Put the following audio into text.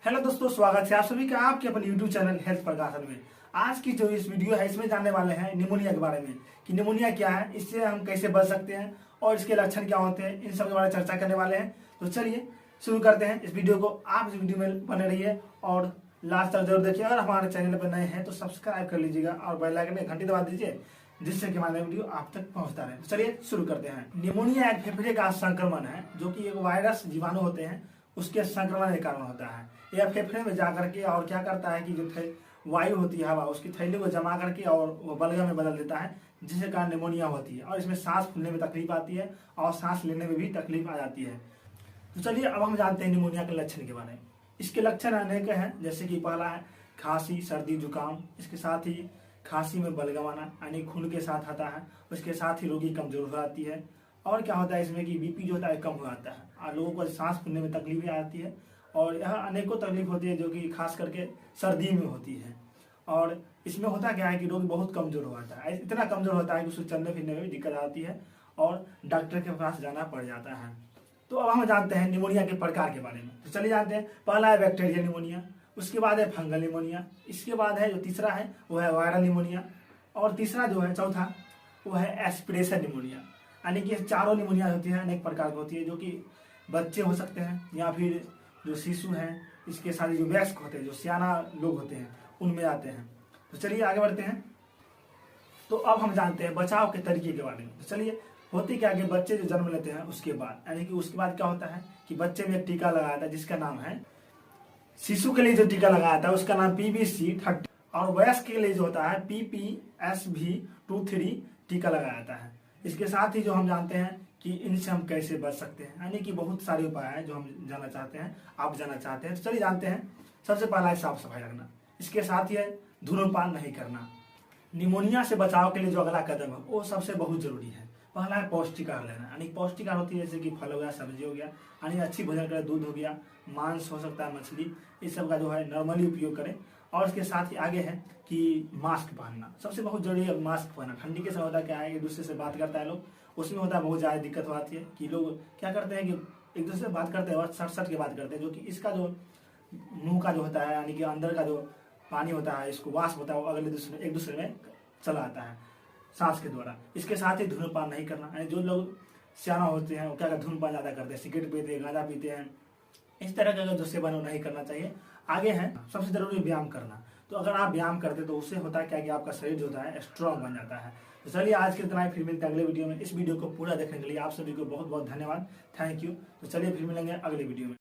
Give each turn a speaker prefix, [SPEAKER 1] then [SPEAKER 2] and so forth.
[SPEAKER 1] Hello दोस्तों, स्वागत है आप सभी का आपके अपने यूट्यूब चैनल हेल्थ प्रकाशन में। आज की जो इस वीडियो है इसमें जानने वाले हैं निमोनिया के बारे में कि निमोनिया क्या है, इससे हम कैसे बच सकते हैं और इसके लक्षण क्या होते हैं, इन सब के बारे में चर्चा करने वाले हैं। तो चलिए शुरू करते हैं इस वीडियो को। आप इस वीडियो में बने रहिए और लास्ट तक जरूर देखिए। अगर हमारे चैनल पर नए हैं तो सब्सक्राइब कर लीजिएगा और बेल आइकन में घंटी दबा दीजिए जिससे कि हमारा वीडियो आप तक पहुंचता रहे। चलिए शुरू करते हैं। निमोनिया एक फेफड़े का संक्रमण है जो कि एक वायरस जीवाणु होते हैं उसके संक्रमण के कारण होता है। यह फेफड़े में जाकर के और क्या करता है कि जो वायु होती है हवा उसकी थैली को जमा करके और वो बलगम में बदल देता है जिसके कारण निमोनिया होती है और इसमें सांस फूलने में तकलीफ आती है और सांस लेने में भी तकलीफ आ जाती है। तो चलिए अब हम जानते हैं निमोनिया के लक्षण के बारे में। इसके लक्षण अनेक हैं, जैसे कि पहला है खांसी, सर्दी, जुकाम। इसके साथ ही खांसी में बलगम आना यानी खून के साथ आता है। उसके साथ ही रोगी कमजोर हो जाती है और क्या होता है इसमें कि बीपी जो होता है कम हो जाता है और लोगों को सांस फूलने में तकलीफें आती है और यह अनेकों तकलीफ होती है जो कि खास करके सर्दी में होती है। और इसमें होता क्या है कि रोगी बहुत कमजोर हो जाता है, इतना कमजोर होता है कि उसको चलने फिरने में भी दिक्कत आती है और डॉक्टर के पास जाना पड़ जाता है। तो अब हम जानते हैं निमोनिया के प्रकार के बारे में। तो चलिए जानते हैं। पहला है बैक्टीरियल निमोनिया, उसके बाद है फंगल निमोनिया, इसके बाद है जो तीसरा है वो है वायरल निमोनिया और तीसरा जो है चौथा वो है एस्पिरेशन निमोनिया। यानी कि चारों निमोनिया होती है, अनेक प्रकार की होती है जो कि बच्चे हो सकते हैं या फिर जो शिशु हैं, इसके साथ जो वयस्क होते हैं, जो सियाना लोग होते हैं उनमें आते हैं। तो चलिए आगे बढ़ते हैं। तो अब हम जानते हैं बचाव के तरीके के बारे में। तो चलिए होती क्या कि बच्चे जो जन्म लेते हैं उसके बाद यानी कि उसके बाद क्या होता है कि बच्चे में एक टीका लगाया था जिसका नाम है, शिशु के लिए जो टीका लगाया था उसका नाम PBC30 और वयस्क के लिए जो होता है PPSV23 टीका लगाया जाता है। इसके साथ ही जो हम जानते हैं कि इनसे हम कैसे बच सकते हैं, यानी कि बहुत सारे उपाय हैं जो हम जानना चाहते हैं, आप जानना चाहते हैं। तो चलिए जानते हैं। सबसे पहला है साफ सफाई रखना, इसके साथ ही है धूम्रपान नहीं करना। निमोनिया से बचाव के लिए जो अगला कदम है वो सबसे बहुत जरूरी है। पहला है पौष्टिक आहार लेना, यानी पौष्टिक आहार होती है जैसे कि फल हो गया, सब्जी हो गया, यानी अच्छी भोजन करें, दूध हो गया, मांस हो सकता है, मछली, इस सब का जो है नॉर्मली उपयोग करें। और इसके साथ ही आगे है कि मास्क पहनना, सबसे बहुत जरूरी है मास्क पहनना। ठंडी के समय होता क्या है, एक दूसरे से बात करता है लोग, उसमें होता है बहुत ज़्यादा दिक्कत हो जाती है कि लोग क्या करते हैं कि एक दूसरे से बात करते हैं और सट सट के बात करते हैं, जो कि इसका जो मुंह का जो होता है यानी कि अंदर का जो पानी होता है, इसको वाष्प होता है, वो अगले दूसरे एक दूसरे में चला आता है सांस के द्वारा। इसके साथ ही धूम्रपान नहीं करना, यानी जो लोग सियाना होते हैं वो क्या करते, धूम्रपान ज़्यादा करते हैं, सिगरेट पीते हैं, गांजा पीते हैं, इस तरह का जो सेवन वो नहीं करना चाहिए। आगे है सबसे जरूरी व्यायाम करना। तो अगर आप व्यायाम करते तो उससे होता क्या कि आपका शरीर जो होता है स्ट्रांग बन जाता है। तो चलिए आज के इतना ही, फिर मिलते हैं अगले वीडियो में। इस वीडियो को पूरा देखने के लिए आप सभी को बहुत बहुत धन्यवाद, थैंक यू। तो चलिए फिर मिलेंगे अगले वीडियो में।